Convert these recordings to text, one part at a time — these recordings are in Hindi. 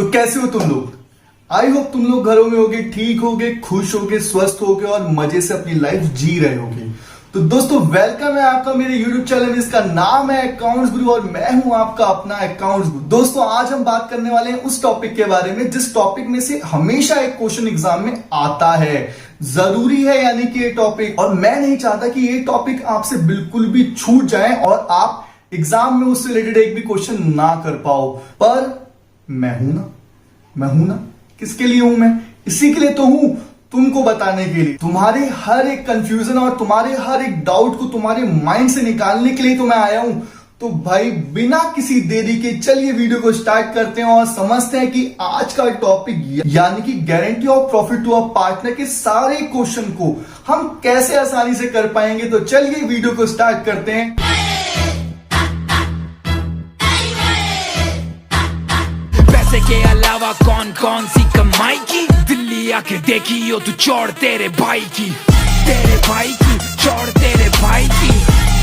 तो कैसे हो तुम लोग? आई होप तुम लोग घरों में होगे, ठीक होगे, खुश होगे, स्वस्थ होगे और मजे से अपनी लाइफ जी रहे होगे। तो दोस्तों वेलकम है आपका मेरे YouTube चैनल, इसका नाम है अकाउंट्स गुरु और मैं हूं आपका अपना अकाउंट्स गुरु। दोस्तों आज हम बात करने वाले हैं उस टॉपिक के बारे में जिस टॉपिक में से हमेशा एक क्वेश्चन एग्जाम में आता है। जरूरी है यानी कि ये टॉपिक, और मैं नहीं चाहता कि ये टॉपिक आपसे बिल्कुल भी छूट जाए और आप एग्जाम में उससे रिलेटेड एक भी क्वेश्चन ना कर पाओ। पर मैं हूं ना, किसके लिए हूं मैं? इसी के लिए तो हूं, तुमको बताने के लिए। तुम्हारे हर एक कंफ्यूजन और तुम्हारे हर एक डाउट को तुम्हारे माइंड से निकालने के लिए तो मैं आया हूं। तो भाई बिना किसी देरी के चलिए वीडियो को स्टार्ट करते हैं और समझते हैं कि आज का टॉपिक यानी कि guarantee of profit to a partner के सारे क्वेश्चन को हम कैसे आसानी से कर पाएंगे। तो चलिए वीडियो को स्टार्ट करते हैं। पैसे के अलावा कौन कौन सी कमाई की, दिल्ली आके देखी हो तू चौड़ तेरे भाई की, तेरे भाई की चौड़ तेरे भाई की,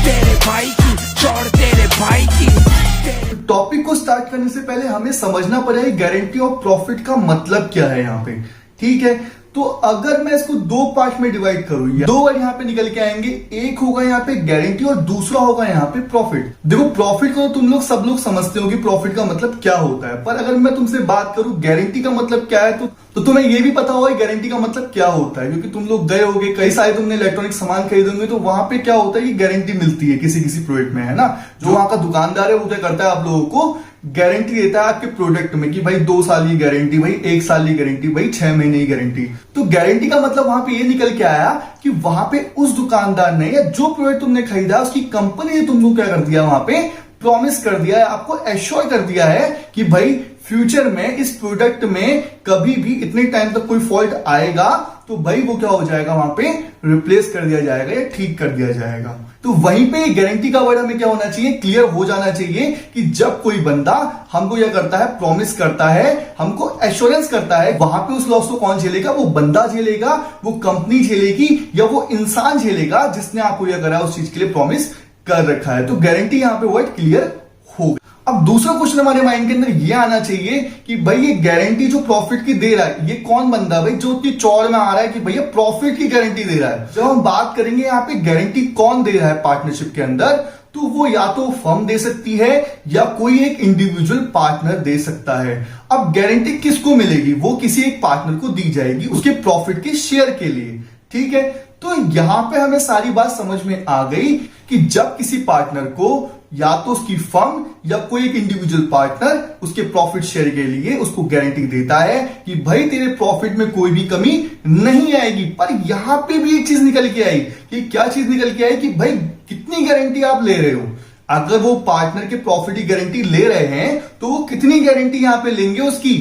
तेरे भाई की चौड़ तेरे भाई की। टॉपिक को स्टार्ट करने से पहले हमें समझना पड़ेगा गारंटी ऑफ प्रॉफिट का मतलब क्या है यहाँ पे। ठीक है, तो अगर मैं इसको दो पार्ट में डिवाइड करूं, दो वर्ड यहाँ पे निकल के आएंगे। एक होगा यहाँ पे गारंटी और दूसरा होगा यहाँ पे प्रॉफिट। देखो प्रॉफिट को तो तुम लोग सब लोग समझते हो कि प्रॉफिट का मतलब क्या होता है, पर अगर मैं तुमसे बात करूं गारंटी का मतलब क्या है तो तुम्हें ये भी पता होगा गारंटी का मतलब क्या होता है, क्योंकि तुम लोग गए होगे कई सारे तुमने इलेक्ट्रॉनिक सामान खरीदोगे तो वहां पे क्या होता है कि गारंटी मिलती है किसी किसी प्रोडक्ट में, है ना। जो वहां का दुकानदार है वो क्या करता है, आप लोगों को गारंटी देता है आपके प्रोडक्ट में कि भाई 2 साल की गारंटी, भाई 1 साल की गारंटी, भाई 6 महीने की गारंटी। तो गारंटी का मतलब वहां पे ये निकल के आया कि वहां पे उस दुकानदार ने या जो प्रोडक्ट तुमने खरीदा उसकी कंपनी ने तुमको क्या कर दिया, वहां पे प्रॉमिस कर दिया है, आपको एश्योर कर दिया है कि भाई फ्यूचर में इस प्रोडक्ट में कभी भी इतने टाइम तक कोई फॉल्ट आएगा तो भाई वो क्या हो जाएगा, वहां पे रिप्लेस कर दिया जाएगा या ठीक कर दिया जाएगा। तो वहीं पे गारंटी का वर्ड हमें क्या होना चाहिए, क्लियर हो जाना चाहिए कि जब कोई बंदा हमको यह करता है, प्रॉमिस करता है, हमको एश्योरेंस करता है, वहां पे उस लॉस को कौन झेलेगा? वो बंदा झेलेगा, वो कंपनी झेलेगी या वो इंसान झेलेगा जिसने आपको यह करा उस चीज के लिए प्रॉमिस कर रखा है। तो गारंटी यहां पे वर्ड क्लियर होगा। अब दूसरा क्वेश्चन हमारे माइंड के अंदर ये आना चाहिए कि भाई ये गारंटी जो प्रॉफिट की दे रहा है ये कौन बंदा भाई जो इतनी चौड़ में आ रहा है कि भैया प्रॉफिट की गारंटी दे रहा है। जब हम बात करेंगे यहाँ पे गारंटी कौन दे रहा है पार्टनरशिप के अंदर, तो वो या तो फर्म दे सकती है या कोई एक इंडिविजुअल पार्टनर दे सकता है। अब गारंटी किसको मिलेगी? वो किसी एक पार्टनर को दी जाएगी उसके प्रॉफिट के शेयर के लिए। ठीक है, तो यहां पे हमें सारी बात समझ में आ गई कि जब किसी पार्टनर को या तो उसकी फर्म या कोई एक इंडिविजुअल पार्टनर उसके प्रॉफिट शेयर के लिए उसको गारंटी देता है कि भाई तेरे प्रॉफिट में कोई भी कमी नहीं आएगी। पर यहां पे भी एक चीज निकल के आई कि क्या चीज निकल के आई कि भाई कितनी गारंटी आप ले रहे हो। अगर वो पार्टनर के प्रॉफिट की गारंटी ले रहे हैं तो वो कितनी गारंटी यहां पे लेंगे उसकी?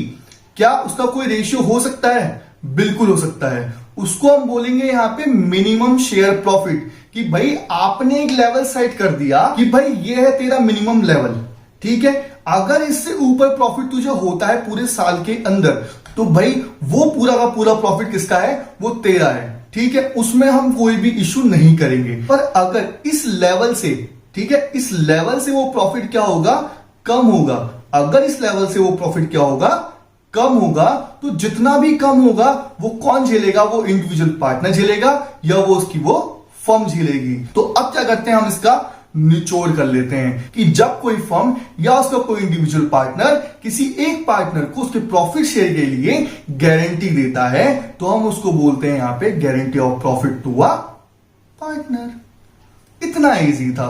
क्या उसका कोई रेशियो हो सकता है? बिल्कुल हो सकता है। उसको हम बोलेंगे यहां पे मिनिमम शेयर प्रॉफिट, कि भाई आपने एक लेवल सेट कर दिया कि भाई ये है तेरा मिनिमम लेवल। ठीक है, अगर इससे ऊपर प्रॉफिट तुझे होता है पूरे साल के अंदर तो भाई वो पूरा का पूरा प्रॉफिट किसका है? वो तेरा है। ठीक है, उसमें हम कोई भी इश्यू नहीं करेंगे। पर अगर इस लेवल से, ठीक है, इस लेवल से वो प्रॉफिट क्या होगा, कम होगा। अगर इस लेवल से वो प्रॉफिट क्या होगा, कम होगा, तो जितना भी कम होगा वो कौन झेलेगा? वो इंडिविजुअल पार्टनर झेलेगा या वो उसकी वो फर्म झेलेगी। तो अब क्या करते हैं, हम इसका निचोड़ कर लेते हैं कि जब कोई फर्म या उसका कोई इंडिविजुअल पार्टनर किसी एक पार्टनर को उसके प्रॉफिट शेयर के लिए गारंटी देता है तो हम उसको बोलते हैं यहां पे guarantee of profit to a partner. इतना इजी था।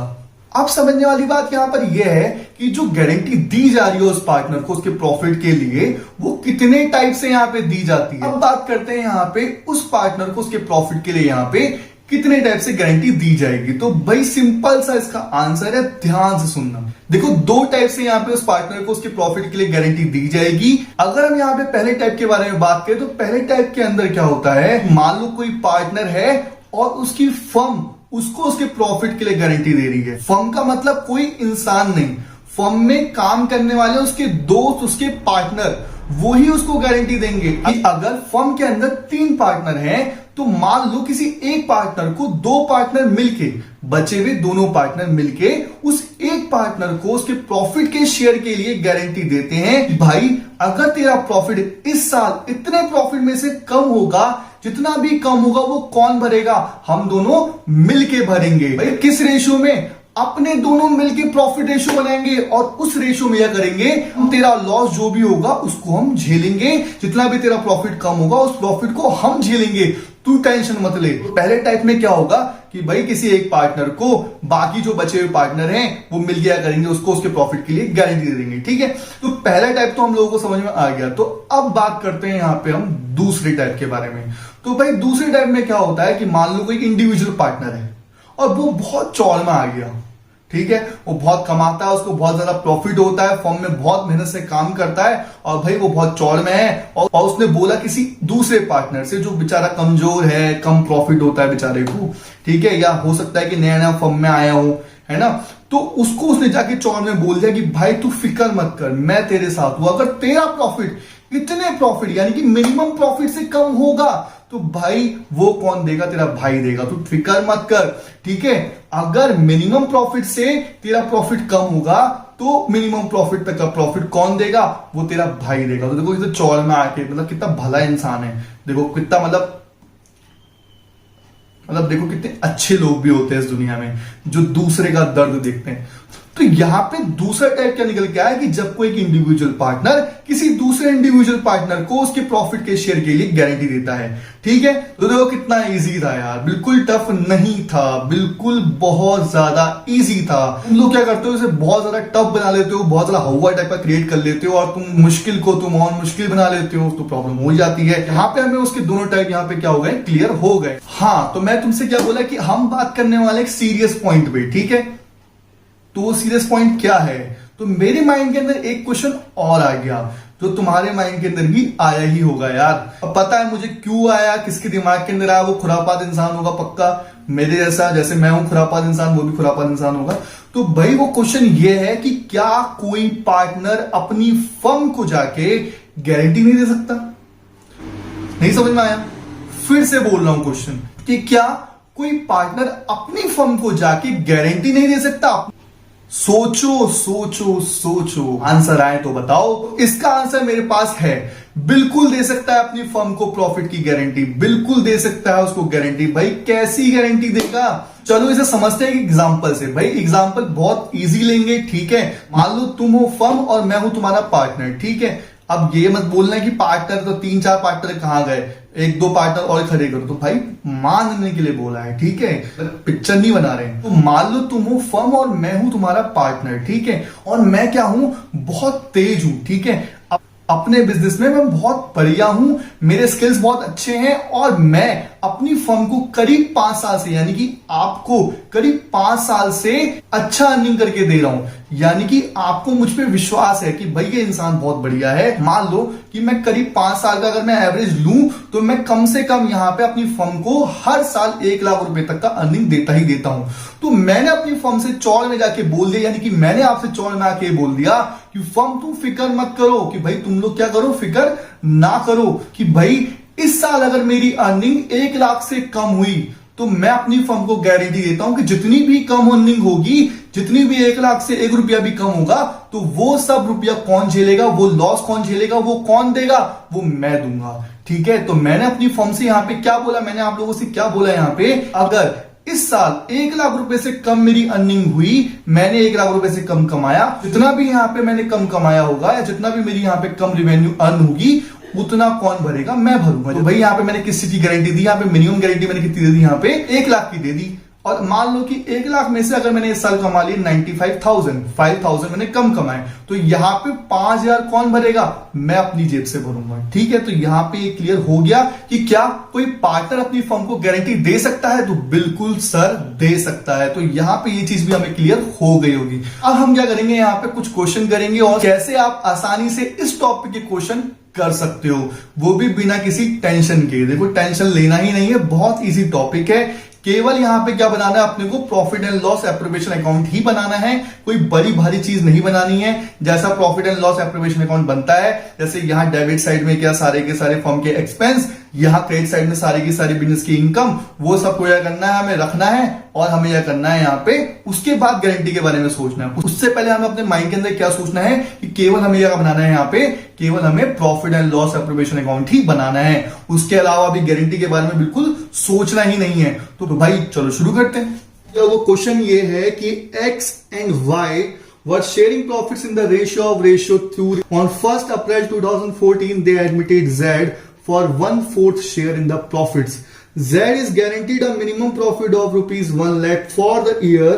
अब समझने वाली बात यहां पर यह है कि जो गारंटी दी जा रही है उस पार्टनर को उसके प्रॉफिट के लिए वो कितने टाइप से यहां पे दी जाती है। अब बात करते हैं यहां पे उस पार्टनर को उसके प्रॉफिट के लिए यहां पे कितने टाइप से गारंटी दी जाएगी। तो भाई सिंपल सा इसका आंसर है, ध्यान से सुनना। देखो 2 टाइप से यहाँ पे उस पार्टनर को उसके प्रॉफिट के लिए गारंटी दी जाएगी। अगर हम यहाँ पे पहले टाइप के बारे में बात करें तो पहले टाइप के अंदर क्या होता है, मान लो कोई पार्टनर है और उसकी फर्म उसको उसके प्रॉफिट के लिए गारंटी दे रही है। फर्म का मतलब कोई इंसान नहीं, फर्म में काम करने वाले उसके दोस्त, उसके पार्टनर, वो ही उसको गारंटी देंगे कि अगर फर्म के अंदर 3 पार्टनर हैं तो मान लो किसी एक पार्टनर को 2 पार्टनर मिलके, बचे हुए दोनों पार्टनर मिलके उस एक पार्टनर को उसके प्रॉफिट के शेयर के लिए गारंटी देते हैं कि भाई अगर तेरा प्रॉफिट इस साल इतने प्रॉफिट में से कम होगा, जितना भी कम होगा वो कौन भरेगा, हम दोनों मिलके भरेंगे। भाई किस रेशियो में, अपने दोनों मिलके प्रॉफिट रेशियो बनाएंगे और उस रेशियो में क्या करेंगे, हम तेरा लॉस जो भी होगा उसको हम झेलेंगे, जितना भी तेरा प्रॉफिट कम होगा उस प्रॉफिट को हम झेलेंगे, तू टेंशन मत ले। पहले टाइप में क्या होगा कि भाई किसी एक पार्टनर को बाकी जो बचे हुए पार्टनर हैं वो मिल गया करेंगे, उसको उसके प्रॉफिट के लिए गारंटी दे देंगे, ठीक है। तो पहला टाइप तो हम लोगों को समझ में आ गया। तो अब बात करते हैं यहां पे हम दूसरे टाइप के बारे में। तो भाई दूसरे टाइप में क्या होता है कि मान लो कोई इंडिविजुअल पार्टनर है और वो बहुत चौड़ में आ गया, ठीक है, वो बहुत कमाता है, उसको बहुत ज्यादा प्रॉफिट होता है, फर्म में बहुत मेहनत से काम करता है और भाई वो बहुत चौड़ में है और उसने बोला किसी दूसरे पार्टनर से जो बेचारा कमजोर है, कम प्रॉफिट होता है बेचारे को, ठीक है, या हो सकता है कि नया नया फर्म में आया हूं, है ना, तो उसको उसने जाके चौड़ में बोल दिया कि भाई तू फिक्र मत कर, मैं तेरे साथ हूं, अगर तेरा प्रॉफिट इतने प्रॉफिट यानी कि मिनिमम प्रॉफिट से कम होगा तो भाई वो कौन देगा, तेरा भाई देगा, तू फिक्र मत कर, ठीक है। अगर मिनिमम प्रॉफिट से तेरा प्रॉफिट कम होगा तो मिनिमम प्रॉफिट तक का प्रॉफिट कौन देगा, वो तेरा भाई देगा। तो देखो इधर चौड़ में आके मतलब कितना भला इंसान है, देखो कितना मतलब देखो कितने अच्छे लोग भी होते हैं इस दुनिया में जो दूसरे का दर्द देखते हैं। तो यहां पे दूसरा टाइप क्या निकल के आया कि जब कोई एक इंडिविजुअल पार्टनर किसी दूसरे इंडिविजुअल पार्टनर को उसके प्रॉफिट के शेयर के लिए गारंटी देता है, ठीक है। तो देखो कितना इजी था यार, बिल्कुल टफ नहीं था, बिल्कुल बहुत ज्यादा इजी था। तुम लोग क्या करते हो, इसे बहुत ज्यादा टफ बना लेते हो, बहुत ज्यादा हवा टाइप का क्रिएट कर लेते हो और तुम मुश्किल को तुम और मुश्किल बना लेते हो, तो प्रॉब्लम हो जाती है। यहाँ पे हमें उसके दोनों टाइप यहाँ पे क्या हो गए, क्लियर हो गए। हाँ, तो मैं तुमसे क्या बोला कि हम बात करने वाले एक सीरियस पॉइंट पे, ठीक है। तो वो सीरियस पॉइंट क्या है, तो मेरे माइंड के अंदर एक क्वेश्चन और आ गया जो तुम्हारे माइंड के अंदर भी आया ही होगा यार। अब पता है मुझे क्यों आया, किसके दिमाग के अंदर आया, वो खुरापात इंसान होगा पक्का, मेरे जैसा, जैसे मैं हूं खुरापात इंसान, वो भी खुरापात इंसान होगा। तो भाई वो क्वेश्चन ये है कि क्या कोई पार्टनर अपनी फर्म को जाके गारंटी नहीं दे सकता? नहीं समझ में आया? फिर से बोल रहा हूं क्वेश्चन कि क्या कोई पार्टनर अपनी फर्म को जाके गारंटी नहीं दे सकता? सोचो सोचो सोचो, आंसर आए तो बताओ। इसका आंसर मेरे पास है, बिल्कुल दे सकता है अपनी फर्म को प्रॉफिट की गारंटी, बिल्कुल दे सकता है उसको गारंटी। भाई कैसी गारंटी देगा, चलो इसे समझते हैं एक एग्जांपल से। भाई एग्जांपल बहुत इजी लेंगे, ठीक है। मान लो तुम हो फर्म और मैं हूं तुम्हारा पार्टनर, ठीक है। अब ये मत बोलना कि पार्टनर तो 3-4 पार्टनर कहां गए, 1-2 पार्टनर और खड़े करो, तो भाई मानने के लिए बोला है, ठीक है, पिक्चर नहीं बना रहे। तो मान लो तुम हो फर्म और मैं हूं तुम्हारा पार्टनर, ठीक है, और मैं क्या हूं, बहुत तेज हूं, ठीक है, अपने बिजनेस में मैं बहुत बढ़िया हूं, मेरे स्किल्स बहुत अच्छे हैं और मैं अपनी फर्म को करीब 5 साल से, यानी कि आपको करीब 5 साल से अच्छा अर्निंग करके दे रहा हूं। यानी कि आपको मुझ पे विश्वास है कि भाई ये इंसान बहुत बढ़िया है। मान लो कि मैं करीब 5 साल का अगर मैं एवरेज लूं तो मैं कम से कम यहां पे अपनी फर्म को हर साल 1 लाख रुपए तक का अर्निंग देता ही देता हूं। तो मैंने अपनी फर्म से चौड़ में जाके बोल दिया, यानी कि मैंने आपसे चौड़ में आके बोल दिया कि फर्म तुम फिक्र मत करो, कि भाई तुम लोग क्या करो, फिक्र ना करो, कि भाई इस साल अगर मेरी अर्निंग 1 लाख से कम हुई तो मैं अपनी फर्म को गारंटी देता हूं कि जितनी भी कम अर्निंग होगी, जितनी भी 1 लाख से 1 रुपया भी कम होगा, तो वो सब रुपया कौन झेलेगा, वो लॉस कौन झेलेगा, वो कौन देगा, वो मैं दूंगा, ठीक है। तो मैंने अपनी फर्म से यहां पे क्या बोला, मैंने आप लोगों से क्या बोला यहां पे, अगर इस साल 1 लाख रुपए से कम मेरी अर्निंग हुई, मैंने 1 लाख रुपए से कम कमाया, जितना भी यहां पे मैंने कम कमाया होगा या जितना भी मेरी यहां पे कम रेवेन्यू अर्न होगी, उतना कौन भरेगा, मैं भरूंगा। तो भाई यहाँ पे मैंने किस चीज की गारंटी दी, यहाँ पे मिनिमम गारंटी मैंने कितनी दे दी, यहाँ पे 1 लाख की दे दी। और मान लो कि 1 लाख में से अगर मैंने इस साल कमा लिया 95,000, 5,000 मैंने कम कमाए, तो यहाँ पे 5,000 कौन भरेगा, मैं अपनी जेब से भरूंगा, ठीक है। तो यहाँ पे ये क्लियर हो गया कि क्या कोई पार्टनर अपनी फर्म को गारंटी दे सकता है, तो बिल्कुल सर दे सकता है। तो यहाँ पे ये चीज भी हमें क्लियर हो गई होगी। अब हम क्या करेंगे, यहाँ पे कुछ क्वेश्चन करेंगे और कैसे आप आसानी से इस टॉपिक के क्वेश्चन कर सकते हो, वो भी बिना किसी टेंशन के। देखो टेंशन लेना ही नहीं है, बहुत इजी टॉपिक है, केवल यहाँ पे क्या बनाना है अपने को, profit and loss appropriation account ही बनाना है, कोई बड़ी भारी चीज नहीं बनानी है। जैसा profit and loss appropriation account बनता है, जैसे यहाँ डेबिट साइड में क्या सारे के सारे फर्म के एक्सपेंस, यहाँ क्रेडिट साइड में सारी की सारी बिजनेस की इनकम, वो सबको क्या करना है, हमें रखना है और हमें क्या करना है यहाँ पे, उसके बाद गारंटी के बारे में सोचना है। उससे पहले हमें अपने माइंड के अंदर क्या सोचना है कि केवल हमें क्या बनाना है, यहाँ पे केवल हमें profit and loss appropriation account ही बनाना है, उसके अलावा अभी गारंटी के बारे में बिल्कुल सोचना ही नहीं है। तो भाई चलो शुरू करते हैं। वो क्वेश्चन ये है कि X and Y were sharing profits in the ratio through on 1st April 2014 they admitted Z for 1/4 share in the profits. Z is guaranteed a minimum profit of rupees 1 lakh for the year.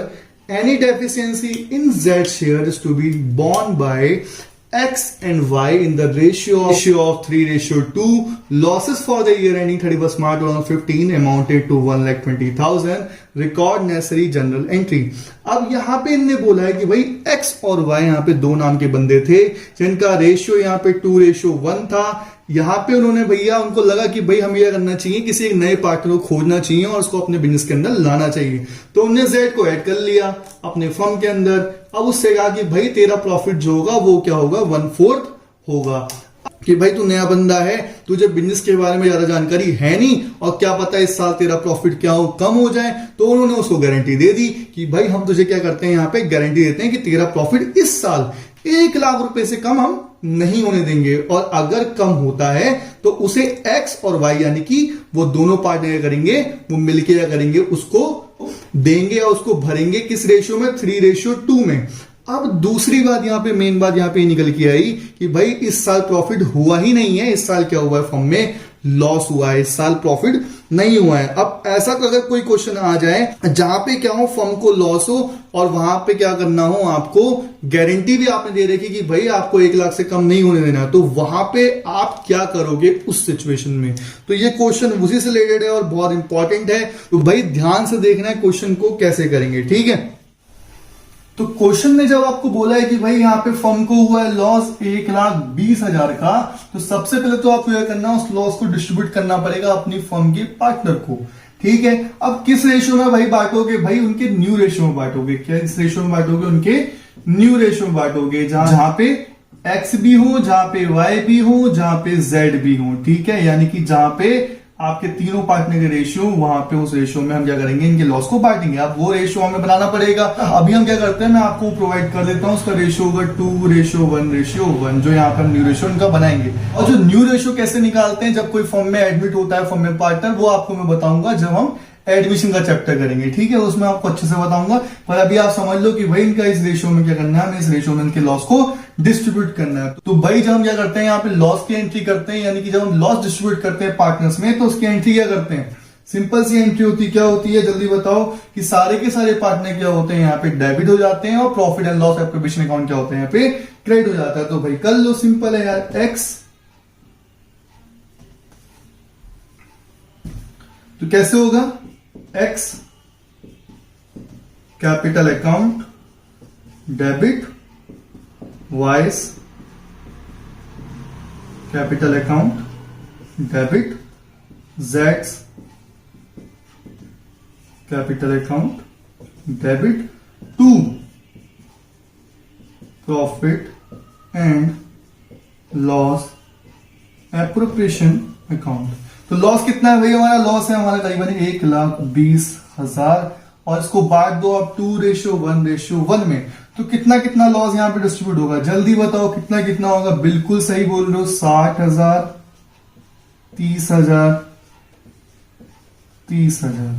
Any deficiency in Z share is to be borne by X and Y in the ratio of 3:2. Losses for the year ending 31st March 2015 amounted to 1,20,000. Record necessary general entry. अब यहाँ पे इनने बोला है कि भाई X और Y यहाँ पे दो नाम के बंदे थे जिनका रेशियो यहाँ पे 2:1 था। यहाँ पे उन्होंने भैया उनको लगा कि भाई हमें यह करना चाहिए, किसी एक नए पार्टनर को खोजना चाहिए और उसको अपने बिजनेस के अंदर लाना चाहिए। तो उन्होंने Z को ऐड कर लिया अपने फर्म के अंदर। अब उससे कहा कि भाई तेरा प्रॉफिट जो होगा वो क्या होगा, 1/4 होगा। कि भाई तू नया बंदा है, तुझे बिजनेस के बारे में ज्यादा जानकारी है नहीं और क्या पता इस साल तेरा प्रॉफिट क्या हो, कम हो जाए। तो उन्होंने उसको गारंटी दे दी कि भाई हम तुझे क्या करते हैं, यहाँ पे गारंटी देते हैं कि तेरा प्रॉफिट इस साल 1 लाख रुपए से कम हम नहीं होने देंगे, और अगर कम होता है तो उसे एक्स और वाई यानी कि वो दोनों पार्टनर क्या करेंगे, वो मिलके क्या करेंगे, उसको देंगे या उसको भरेंगे किस रेशियो में, 3:2 में। अब दूसरी बात यहाँ पे, मेन बात यहाँ पे निकल के आई कि भाई इस साल प्रॉफिट हुआ ही नहीं है, इस साल क्या हुआ है, फर्म में लॉस हुआ है, इस साल प्रॉफिट नहीं हुआ है। अब ऐसा तो अगर कोई क्वेश्चन आ जाए जहां पे क्या हो, फर्म को लॉस हो और वहां पे क्या करना हो, आपको गारंटी भी आपने दे रखी कि भाई आपको 1 लाख से कम नहीं होने देना, तो वहां पे आप क्या करोगे उस सिचुएशन में। तो ये क्वेश्चन उसी से रिलेटेड है और बहुत इंपॉर्टेंट है, तो भाई ध्यान से देखना है क्वेश्चन को कैसे करेंगे, ठीक है। तो क्वेश्चन ने जब आपको बोला है कि भाई यहाँ पे फर्म को हुआ है लॉस 1,20,000 का, तो सबसे पहले तो आपको यह करना, उस लॉस को डिस्ट्रीब्यूट करना पड़ेगा अपनी फर्म के पार्टनर को, ठीक है। अब किस रेशियो में भाई बांटोगे, भाई उनके न्यू रेशियो में बांटोगे। क्या इस रेशियो में बांटोगे, उनके न्यू रेशियो में बांटोगे, जहां पे एक्स भी हो, जहां पे वाई भी हो, जहां पे जेड भी हो, ठीक है। यानी कि जहां पे आपके तीनों पार्टनर के रेशियो, वहां पे उस रेशियो में हम क्या करेंगे, इनके लॉस को बांटेंगे। अब वो रेशियो हमें बनाना पड़ेगा। अभी हम क्या करते हैं, मैं आपको प्रोवाइड कर देता हूं, उसका रेशियो होगा 2:1:1, जो यहाँ पर न्यू रेशियो इनका बनाएंगे। और जो न्यू रेशियो कैसे निकालते हैं, जब कोई फर्म में एडमिट होता है, फर्म में पार्टनर, वो आपको मैं बताऊंगा जब हम एडमिशन का चैप्टर करेंगे, ठीक है, उसमें आपको अच्छे से बताऊंगा। पर अभी आप समझ लो कि भाई इनका इस रेशियो में क्या करना है, हमें इस रेशियो में इनके लॉस को डिस्ट्रीब्यूट करना है। तो भाई जब हम क्या करते हैं, यहाँ पे लॉस की एंट्री करते हैं, यानी कि जब हम लॉस डिस्ट्रीब्यूट करते हैं पार्टनर्स में, तो उसकी एंट्री क्या करते हैं, सिंपल सी एंट्री होती है। क्या होती है, जल्दी बताओ, कि सारे के सारे पार्टनर क्या होते हैं, यहाँ पे डेबिट हो जाते हैं, और profit and loss appropriation account क्या होते हैं, यहाँ पे क्रेडिट हो जाता है। तो भाई कर लो, सिंपल है यार, एक्स। तो कैसे होगा, X capital account debit, Y's capital account debit, जेड्स capital account debit, to profit and loss appropriation account. तो लॉस कितना है भाई, हमारा लॉस है हमारा करीबन 1,20,000, और इसको बांट दो आप 2:1:1 में। तो कितना कितना लॉस यहाँ पे डिस्ट्रीब्यूट होगा, जल्दी बताओ कितना कितना होगा। बिल्कुल सही बोल रहे हो, 60,000, 30,000, 30,000।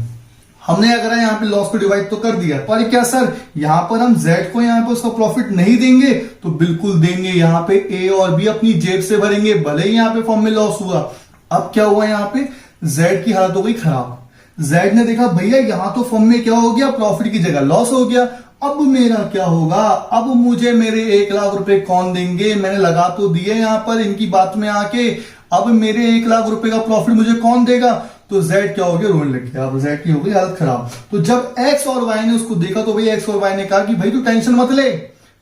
हमने क्या करा, यहाँ पे लॉस को डिवाइड तो कर दिया, पर क्या सर यहाँ पर हम जेड को यहाँ पे उसका प्रॉफिट नहीं देंगे, तो बिल्कुल देंगे। यहाँ पे ए और बी अपनी जेब से भरेंगे, भले ही यहाँ पे फॉर्म में लॉस हुआ। अब क्या हुआ, यहाँ पे जेड की हालत हो गई खराब। जेड ने देखा भैया यहाँ तो फर्म में क्या हो गया, प्रॉफिट की जगह लॉस हो गया, अब मेरा क्या होगा, अब मुझे मेरे 1 लाख रुपए कौन देंगे, मैंने लगा तो दिए यहाँ पर इनकी बात में आके, अब मेरे 1 लाख रुपए का प्रॉफिट मुझे कौन देगा। तो जेड क्या हो गया, रोने लग गया, अब जेड की हो गई हालत खराब। तो जब एक्स और वाई ने उसको देखा, तो भाई एक्स और वाई ने कहा कि भाई तू टेंशन मत ले,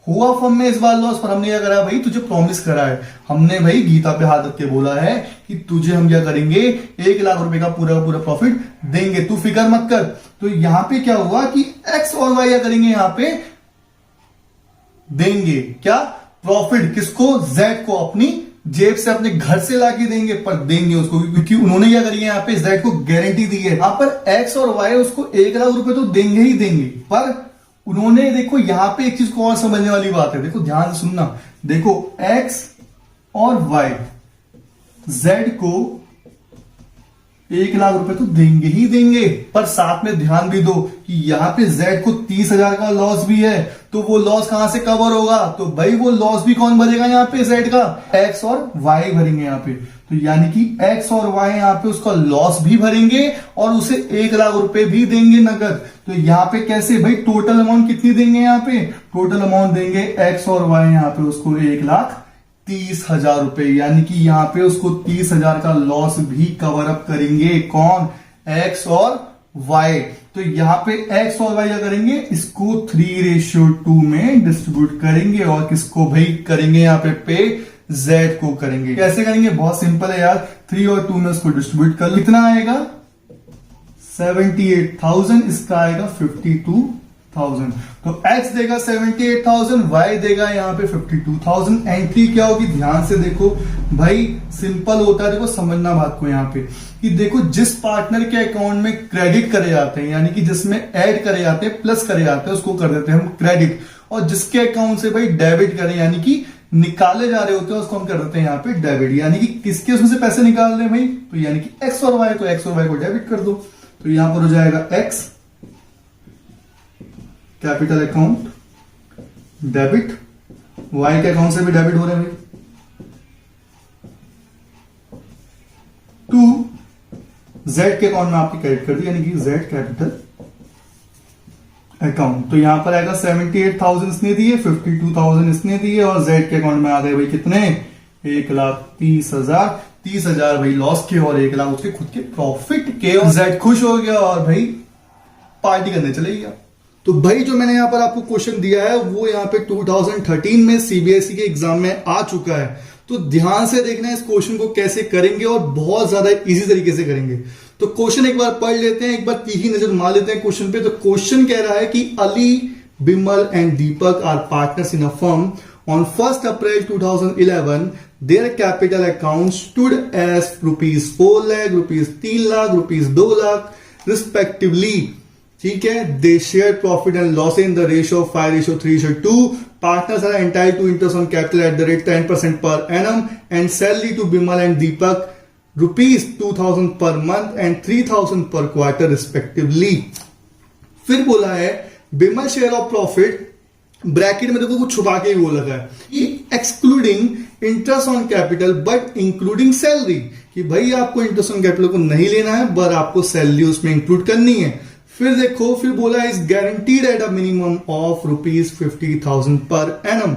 हुआ फर्म में इस बार लॉस, पर हमने क्या करा भाई, तुझे प्रॉमिस करा है, हमने भाई गीता पे हाथ रख के बोला है कि तुझे हम क्या करेंगे, 1 लाख रुपए का पूरा प्रॉफिट देंगे, तू फिक्र मत कर। तो यहां पे क्या हुआ कि एक्स और वाई क्या करेंगे, यहां पे देंगे क्या, प्रॉफिट किसको, जेड को, अपनी जेब से अपने घर से लाके देंगे, पर देंगे उसको, क्योंकि उन्होंने क्या करी है यहाँ पे, जेड को गारंटी दी है। यहाँ पर एक्स और वाई उसको 1 लाख रुपए तो देंगे ही देंगे, पर उन्होंने देखो यहां पे एक चीज को और समझने वाली बात है, देखो ध्यान से सुनना, देखो एक्स और वाई जेड को 1 लाख रुपए तो देंगे ही देंगे, पर साथ में ध्यान भी दो कि यहाँ पे जेड को 30,000 का लॉस भी है, तो वो लॉस कहां से कवर होगा, तो भाई वो लॉस भी कौन भरेगा यहाँ पे, जेड का, एक्स और वाई भरेंगे यहाँ पे। तो यानी कि एक्स और वाई यहाँ पे उसका लॉस भी भरेंगे और उसे 1 लाख रुपए भी देंगे नगद। तो यहाँ पे कैसे भाई, टोटल अमाउंट कितनी देंगे, यहाँ पे टोटल अमाउंट देंगे एक्स और वाई यहाँ पे उसको 1,30,000 रुपए, यानी कि यहाँ पे उसको 30,000 का लॉस भी कवर अप करेंगे, कौन, एक्स और वाई। तो यहाँ पे एक्स और वाई क्या करेंगे, इसको 3:2 में डिस्ट्रीब्यूट करेंगे, और किसको भाई करेंगे, यहाँ पे जेड को करेंगे। कैसे करेंगे, बहुत सिंपल है यार, 3 और 2 में उसको डिस्ट्रीब्यूट कर लो, कितना आएगा 78,000, इसका आएगा 52,000। तो x देगा 78,000, y देगा यहाँ पे 52,000। एंट्री क्या होगी, ध्यान से देखो भाई, सिंपल होता है, देखो समझना बात को यहाँ पे कि देखो जिस पार्टनर के अकाउंट में क्रेडिट करे जाते हैं, यानी कि जिसमें ऐड करे जाते हैं, प्लस करे जाते हैं, उसको कर देते हैं हम क्रेडिट, और जिसके अकाउंट से भाई डेबिट करें, यानी कि निकाले जा रहे होते हैं, उसको हम कर देते हैं यहाँ पे डेबिट। यानी कि किसके उसमें से पैसे निकाल रहे हैं भाई, तो यानी कि एक्स और वाई, तो एक्स और वाई को डेबिट कर दो, तो यहां पर हो जाएगा X capital account debit, Y के अकाउंट से भी डेबिट हो रहे हैं भाई, 2 जेड के अकाउंट में आपकी क्रेडिट कर दी, यानी कि जेड कैपिटल अकाउंट। तो यहां पर आएगा 78,000 इसने दिए, 52,000 इसने दिए, और जेड के अकाउंट में आ गए भाई कितने, 1,30,000, 30,000 भाई लॉस के और 1 लाख उसके खुद के प्रॉफिट के, और जेड खुश हो गया और भाई पार्टी करने चले गया। तो भाई जो मैंने यहां पर आपको क्वेश्चन दिया है वो यहाँ पे 2013 में सीबीएसई के एग्जाम में आ चुका है, तो ध्यान से देखना है इस क्वेश्चन को कैसे करेंगे, और बहुत ज्यादा इजी तरीके से करेंगे। तो क्वेश्चन एक बार पढ़ लेते हैं, एक बार तीखी नजर मार लेते हैं क्वेश्चन पे। तो क्वेश्चन कह रहा है कि Ali, Bimal and Deepak are partners in a firm on 1st April 2011, their capital account stood as rupees 4 lakh, rupees 3 lakh, rupees 2 lakh respectively. ठीक है, they share profit and loss in the ratio of 5:3:2. Partners are entitled to interest on capital at the rate 10% per annum, and salary to Bimal and Deepak rupees 2,000 per month and 3,000 per quarter respectively. फिर बोला है Bimal share of profit, bracket में देखो कुछ छुपा के ही बोला है, excluding interest on capital but including salary, कि भाई आपको इंटरेस्ट ऑन कैपिटल को नहीं लेना है, पर आपको सैलरी उसमें इंक्लूड करनी है। फिर देखो, फिर बोला is guaranteed at a minimum of rupees 50,000 per annum.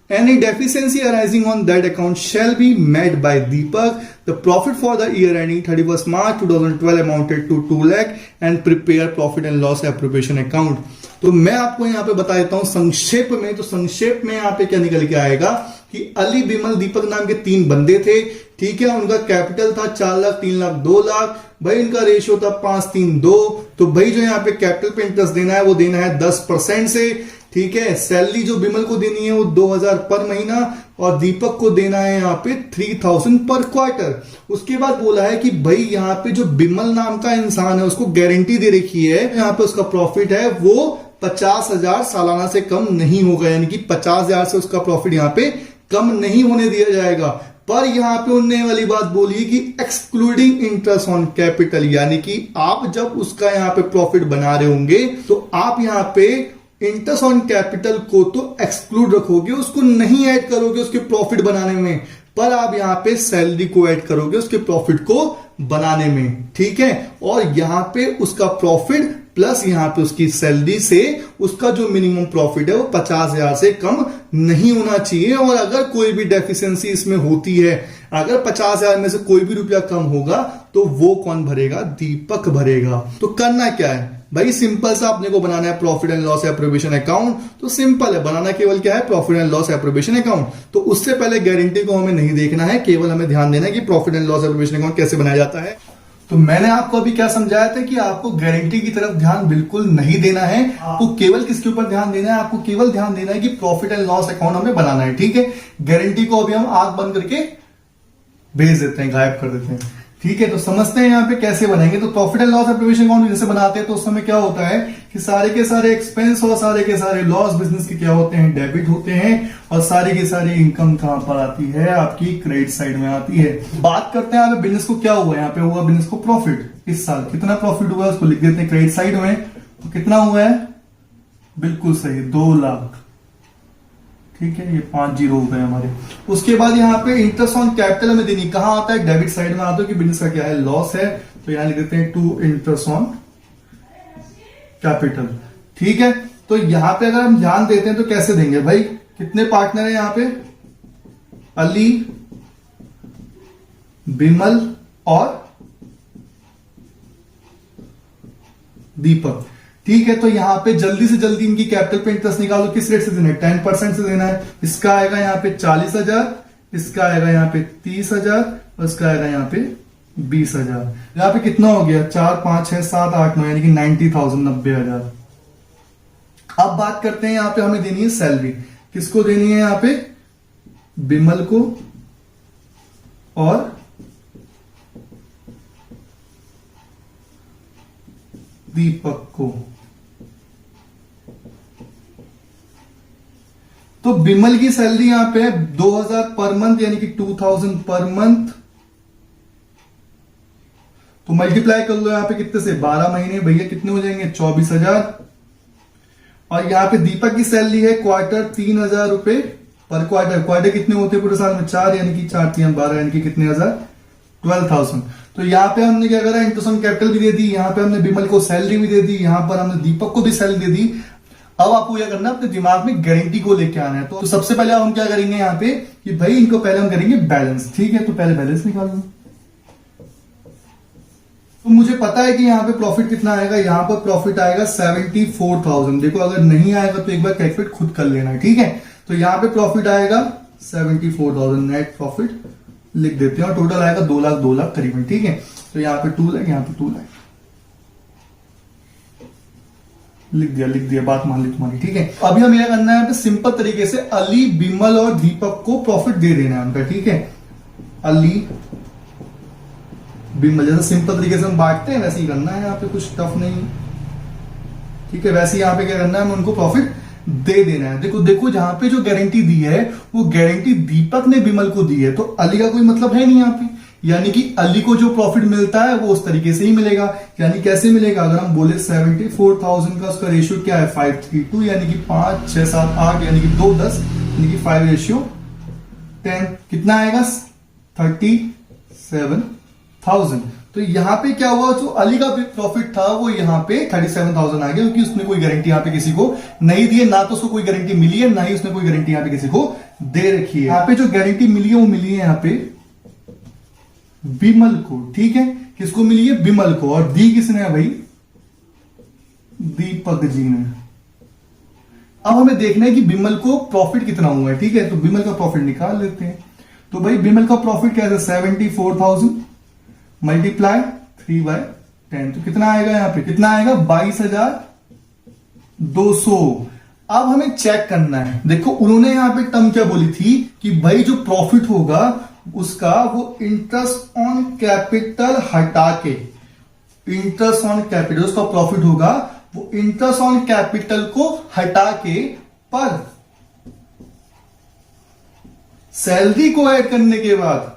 Any deficiency arising on that account shall be met by Deepak. The profit for the year ending 31st March 2012 amounted to 2 lakh and prepare profit and loss appropriation account. तो मैं आपको यहाँ पे बता देता हूँ संक्षेप में। तो संक्षेप में यहाँ पे क्या निकल के आएगा कि अली, बिमल, दीपक नाम के 3 बंदे थे, ठीक है। उनका कैपिटल था 4 लाख, 3 लाख, 2 लाख। भाई इनका रेशियो था 5:3:2। तो भाई जो यहाँ पे कैपिटल पे इंटरेस्ट देना है वो देना है 10% से, ठीक है। सैलरी जो बिमल को देनी है वो 2,000 पर महीना और दीपक को देना है यहाँ पे 3,000 पर क्वार्टर। उसके बाद बोला है कि भाई यहाँ पे जो बिमल नाम का इंसान है उसको गारंटी दे रखी है, यहाँ पे उसका प्रॉफिट है वो 50,000 सालाना से कम नहीं होगा, यानी कि 50,000 से उसका प्रॉफिट यहाँ पे कम नहीं होने दिया जाएगा। पर यहाँ पे उनने वाली बात बोली कि एक्सक्लूडिंग इंटरेस्ट ऑन कैपिटल, यानी कि आप जब उसका यहाँ पे प्रॉफिट बना रहे होंगे तो आप यहाँ पे इंटरेस्ट ऑन कैपिटल को तो एक्सक्लूड रखोगे, उसको नहीं ऐड करोगे उसके प्रॉफिट बनाने में, पर आप यहाँ पे सैलरी को ऐड करोगे उसके प्रॉफिट को बनाने में, ठीक है। और यहाँ पे उसका प्रॉफिट प्लस यहाँ पे उसकी सैलरी से उसका जो मिनिमम प्रॉफिट है वो 50,000 से कम नहीं होना चाहिए। और अगर कोई भी डेफिशिएंसी इसमें होती है, अगर 50,000 में से कोई भी रुपया कम होगा तो वो कौन भरेगा? दीपक भरेगा। तो करना क्या है, भाई सिंपल सा अपने को बनाना है profit and loss appropriation account, तो सिंपल है, बनाना केवल क्या है, profit and loss appropriation account. तो उससे पहले गारंटी को हमें नहीं देखना है, केवल हमें ध्यान देना है कि profit and loss appropriation account कैसे बनाया जाता है। तो मैंने आपको अभी क्या समझाया था कि आपको गारंटी की तरफ ध्यान बिल्कुल नहीं देना है, आपको केवल किसके ऊपर ध्यान देना है, आपको केवल ध्यान देना है कि प्रॉफिट एंड लॉस अकाउंट हमें बनाना है, ठीक है। गारंटी को अभी हम आंख बंद करके भेज देते हैं, गायब कर देते हैं, ठीक है। तो समझते हैं यहाँ पे कैसे बनाएंगे। तो profit and loss appropriation account जैसे बनाते हैं तो उस समय क्या होता है कि सारे के सारे एक्सपेंस और सारे के सारे लॉस बिजनेस के क्या होते हैं, डेबिट होते हैं, और सारी की सारी इनकम कहां पर आती है, आपकी क्रेडिट साइड में आती है। बात करते हैं यहाँ पे बिजनेस को क्या हुआ, यहाँ पे हुआ बिजनेस को प्रॉफिट। इस साल कितना प्रॉफिट हुआ है उसको लिख देते हैं क्रेडिट साइड में। तो कितना हुआ है, बिल्कुल सही 2 लाख, ठीक है, ये 5 जीरो हो गए हमारे। उसके बाद यहाँ पे इंटरेस्ट ऑन कैपिटल हमें देनी कहां आता है, डेबिट साइड में आता है कि बिजनेस का क्या है, लॉस है, तो यहां लिख देते हैं 2 इंटरेस्ट ऑन कैपिटल, ठीक है। तो यहां पे अगर हम ध्यान देते हैं तो कैसे देंगे भाई, कितने पार्टनर है यहाँ पे, अली, बिमल और दीपक, ठीक है। तो यहां पे जल्दी से जल्दी इनकी कैपिटल पे इंटरेस्ट निकालो, किस रेट से देना है, 10% से देना है। इसका आएगा यहाँ पे 40,000, इसका आएगा यहाँ पे 30,000, और इसका आएगा यहाँ पे 20,000। यहाँ पे कितना हो गया, 4, 5, 6, 7, 8, 9, यानी कि 90,000, 90,000। अब बात करते हैं यहाँ पे हमें देनी है सैलरी, किसको देनी है यहाँ पे, बिमल को और दीपक को। तो बिमल की सैलरी यहां पे 2,000 पर मंथ, यानी कि 2,000 पर मंथ। तो मल्टीप्लाई कर लो यहां पे कितने से, 12 महीने, भैया कितने हो जाएंगे, 24,000। और यहां पे दीपक की सैलरी है क्वार्टर 3,000 रुपए पर क्वार्टर। क्वार्टर कितने होते हैं पूरे साल में, 4, यानी कि 4 3 12, यानी कि कितने हजार, 12,000। तो यहाँ पे हमने क्या करा, इंटरेस्ट ऑन कैपिटल भी दे दी, यहाँ पे हमने बिमल को सैलरी भी दे दी, यहाँ पर हमने दीपक को भी सैलरी दे दी। अब आपको क्या करना है, अपने दिमाग में गारंटी को लेके आना है। तो सबसे पहले हम क्या करेंगे यहाँ पे कि भाई इनको पहले हम करेंगे बैलेंस, ठीक है। तो पहले बैलेंस निकाल लो। तो मुझे पता है कि यहाँ पे प्रॉफिट कितना आएगा, यहाँ पर प्रॉफिट आएगा 74,000। देखो अगर नहीं आएगा तो एक बार कैलकुलेट खुद कर लेना है, ठीक है। तो यहाँ पे प्रॉफिट आएगा 74,000, नेट प्रॉफिट लिख देते हैं, और टोटल आएगा 2 लाख 2 लाख करीबन, ठीक है। तो यहाँ पे 2 लाख, यहाँ पे 2 लाख लिख दिया, बात मान ली तुम्हारी, ठीक है। अभी हमें क्या करना है, यहाँ पे सिंपल तरीके से अली, बिमल और दीपक को प्रॉफिट दे देना है उनका, ठीक है। अली, बिमल, जैसे सिंपल तरीके से हम बांटते हैं वैसे ही करना है, यहाँ पे कुछ टफ नहीं, ठीक है। वैसे यहाँ पे क्या करना है, हमें उनको प्रॉफिट दे देना है। देखो जहां पे जो गारंटी दी है वो गारंटी दीपक ने बिमल को दी है, तो अली का कोई मतलब है नहीं यहाँ पे, यानी कि अली को जो प्रॉफिट मिलता है वो उस तरीके से ही मिलेगा। यानी कैसे मिलेगा, अगर हम बोले 74,000 का उसका रेशियो क्या है, 5:3:2, यानी कि 5, 6, 7, 8, यानी कि 2, 10, यानी कि 5:10, कितना आएगा, 37,000। तो यहाँ पे क्या हुआ, जो अली का प्रॉफिट था वो यहाँ पे 37,000 आ गया, क्योंकि उसने कोई गारंटी यहाँ पे किसी को नहीं दी है, ना तो उसको कोई गारंटी मिली है, ना ही उसने कोई गारंटी यहाँ पे किसी को दे रखी है। यहाँ पे जो गारंटी मिली है वो मिली है यहाँ पे बिमल को, ठीक है। किसको मिली है, बिमल को, और दी किसने है भाई, दीपक जी ने। अब हमें देखना है कि बिमल को प्रॉफिट कितना हुआ है, ठीक है। तो बिमल का प्रॉफिट निकाल लेते हैं। तो भाई बिमल का प्रॉफिट क्या है, 74,000 मल्टीप्लाई 3/10, तो कितना आएगा, यहाँ पे कितना आएगा, 22,200। अब हमें चेक करना है, देखो उन्होंने यहाँ पे टर्म क्या बोली थी कि भाई जो प्रॉफिट होगा उसका वो इंटरेस्ट ऑन कैपिटल हटा के, इंटरेस्ट ऑन कैपिटल उसका प्रॉफिट होगा वो इंटरेस्ट ऑन कैपिटल को हटा के, पर सैलरी को ऐड करने के बाद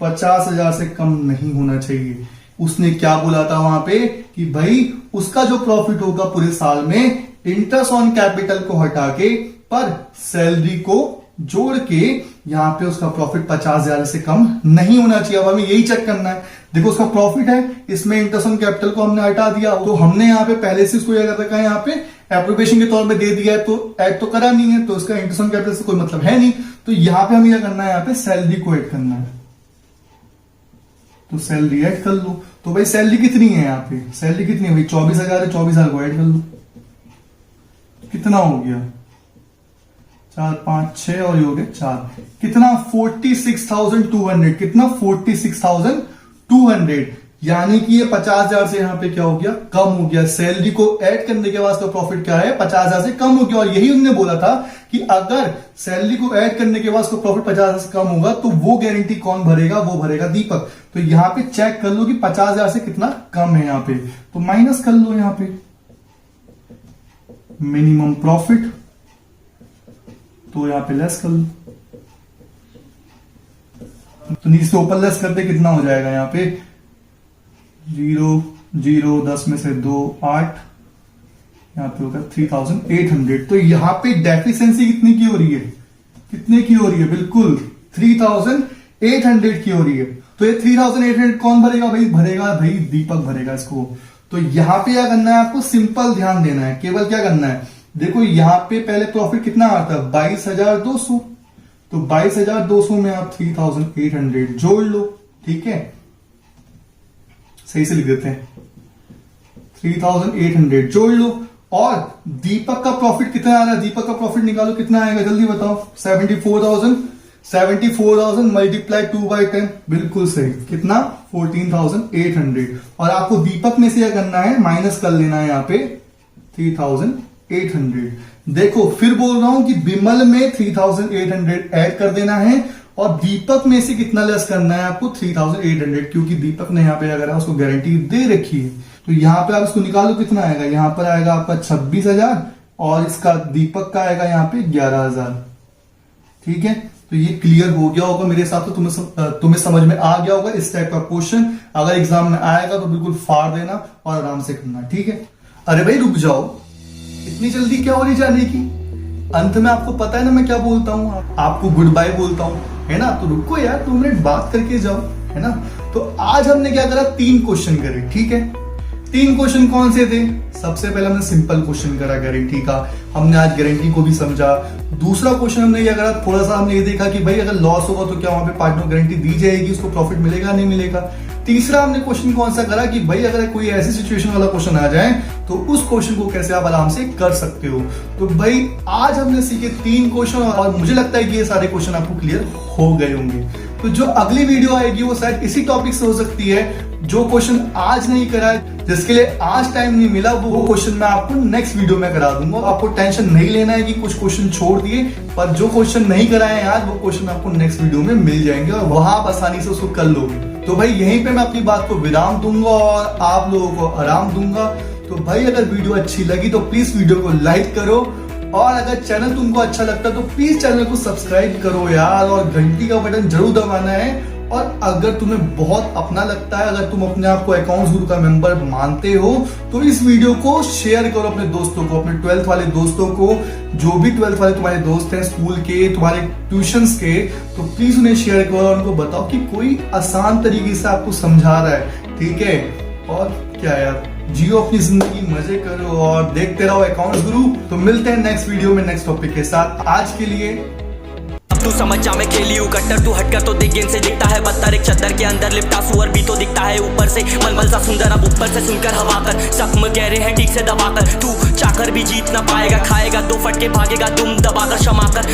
50,000 से कम नहीं होना चाहिए। उसने क्या बोला था वहां पे कि भाई उसका जो प्रॉफिट होगा पूरे साल में इंटरेस्ट ऑन कैपिटल को हटा के पर सैलरी को जोड़ के यहां पे उसका प्रॉफिट 50,000 से कम नहीं होना चाहिए। अब हमें यही चेक करना है। देखो उसका प्रॉफिट है, इसमें इंटरेस्ट ऑन कैपिटल को हमने हटा दिया, तो हमने यहाँ पे पहले से इसको क्या कर रखा है, यहाँ पे एप्रोप्रिएशन के तौर पे दे दिया है, तो ऐड तो करा नहीं है, तो इसका इंटरेस्ट ऑन कैपिटल से कोई मतलब है नहीं। तो यहां पे हमें क्या करना है, यहाँ पे सैलरी को ऐड करना है। तो सैलरी ऐड कर लो। तो भाई सैलरी कितनी है यहाँ पे, सैलरी कितनी है भाई 24,000 है, 24,000 को ऐड कर लो। कितना हो गया 4 5 6 और ये हो गया 4, कितना 46,200, कितना 46,200, यानी कि ये 50,000 से यहाँ पे क्या हो गया, कम हो गया। सैलरी को ऐड करने के बाद तो प्रॉफिट क्या है 50,000 से कम हो गया। और यही उन्होंने बोला था कि अगर सैलरी को ऐड करने के बाद उसको प्रॉफिट 50,000 से कम होगा तो वो गारंटी कौन भरेगा, वो भरेगा दीपक। तो यहाँ पे चेक कर लो कि 50,000 से कितना कम है यहाँ पे, तो माइनस कर लो यहाँ पे मिनिमम प्रॉफिट, तो यहाँ पे लेस कर लो। तो नीचे से ऊपर लेस करते कितना हो जाएगा यहाँ पे 0 0 10 में से 2 8, यहाँ पे होगा 3,800। तो यहाँ पे डेफिशिएंसी कितनी की हो रही है, कितने की हो रही है, बिल्कुल 3,800 की हो रही है। तो ये 3,800 कौन भरेगा भाई, भरेगा भाई दीपक भरेगा इसको। तो यहाँ पे क्या करना है आपको, सिंपल ध्यान देना है, केवल क्या करना है, देखो यहाँ पे पहले प्रॉफिट कितना आता है 22,200, तो 22,200 में आप 3,800 जोड़ लो, ठीक है, सही से लिख देते हैं 3,800 जोड़ लो। और दीपक का प्रॉफिट कितना आ रहा है, दीपक का प्रॉफिट निकालो कितना आएगा जल्दी बताओ, 74,000 मल्टीप्लाई 2/10, बिल्कुल सही, कितना 14,800। और आपको दीपक में से क्या करना है, माइनस कर लेना है यहाँ पे 3,800। देखो फिर बोल रहा हूं कि बिमल में 3,800 ऐड कर देना है और दीपक में से कितना लेस करना है आपको 3,800, क्योंकि दीपक ने यहाँ पे अगर उसको गारंटी दे रखी है। तो यहाँ पे आप इसको निकालो कितना आएगा, यहाँ पर आएगा आपका 26,000 और इसका दीपक का आएगा यहाँ पे 11,000, ठीक है। तो ये क्लियर हो गया होगा मेरे हिसाब से, तुम्हें समझ में आ गया होगा इस टाइप का क्वेश्चन। अगर एग्जाम में आएगा तो बिल्कुल फाड़ देना और आराम से करना, ठीक है। अरे भाई रुक जाओ, इतनी जल्दी क्या हो रही जाने की, अंत में आपको पता है ना मैं क्या बोलता हूँ, आपको गुड बाय बोलता हूँ, है ना। तो रुको यार 2 मिनट बात करके जाओ, है ना। तो आज हमने क्या करा, 3 क्वेश्चन करे, ठीक है। 3 क्वेश्चन कौन से थे, सबसे पहले हमने सिंपल क्वेश्चन करा गारंटी का, हमने आज गारंटी को भी समझा। दूसरा क्वेश्चन हमने क्या करा, थोड़ा सा हमने ये देखा कि भाई अगर लॉस होगा तो क्या वहां पे पार्टनर गारंटी दी जाएगी, उसको प्रॉफिट मिलेगा नहीं मिलेगा। तीसरा हमने क्वेश्चन कौन सा करा कि भाई अगर कोई ऐसी सिचुएशन वाला क्वेश्चन आ जाए तो उस क्वेश्चन को कैसे आप आराम से कर सकते हो। तो भाई आज हमने सीखे 3 क्वेश्चन और मुझे लगता है कि ये सारे क्वेश्चन आपको क्लियर हो गए होंगे। तो जो अगली वीडियो आएगी वो शायद इसी टॉपिक से हो सकती है, जो क्वेश्चन आज नहीं करा है, जिसके लिए आज टाइम नहीं मिला, वो क्वेश्चन मैं आपको नेक्स्ट वीडियो में करा दूंगा। आपको टेंशन नहीं लेना है कि कुछ क्वेश्चन छोड़ दिए, पर जो क्वेश्चन नहीं कराए आज वो क्वेश्चन आपको नेक्स्ट वीडियो में मिल जाएंगे और वहां आप आसानी से उसको कर लोगे। तो भाई यहीं पे मैं अपनी बात को विराम दूंगा और आप लोगों को आराम दूंगा। तो भाई अगर वीडियो अच्छी लगी तो प्लीज वीडियो को लाइक करो और अगर चैनल तुमको अच्छा लगता है तो प्लीज चैनल को सब्सक्राइब करो यार, और घंटी का बटन जरूर दबाना है। और अगर तुम्हें बहुत अपना लगता है, अगर तुम अपने आप को अकाउंट्स गुरु का मेंबर मानते हो तो इस वीडियो को शेयर करो अपने दोस्तों को, अपने 12th वाले दोस्तों को, जो भी 12th वाले तुम्हारे दोस्त हैं स्कूल के, तुम्हारे ट्यूशंस के, तो प्लीज उन्हें शेयर करो और उनको बताओ कि कोई आसान तरीके से आपको समझा रहा है, ठीक है। और क्या यार, जियो अपनी जिंदगी, मजे करो और देखते रहो अकाउंट्स गुरु। तो मिलते हैं नेक्स्ट वीडियो में नेक्स्ट टॉपिक के साथ। आज के लिए तू समझ जा मैं खेली हूँ कट्टर, तू हटकर तो देख गेम से दिखता है बदतर, एक चद्दर के अंदर लिपटा सुअर भी तो दिखता है ऊपर से मलमल सा सुंदर, अब ऊपर से सुनकर हवा कर जख्म गहरे हैं ठीक से दबाकर, तू चाकर भी जीत ना पाएगा, खाएगा 2 फटके भागेगा दुम दबाकर क्षमा कर।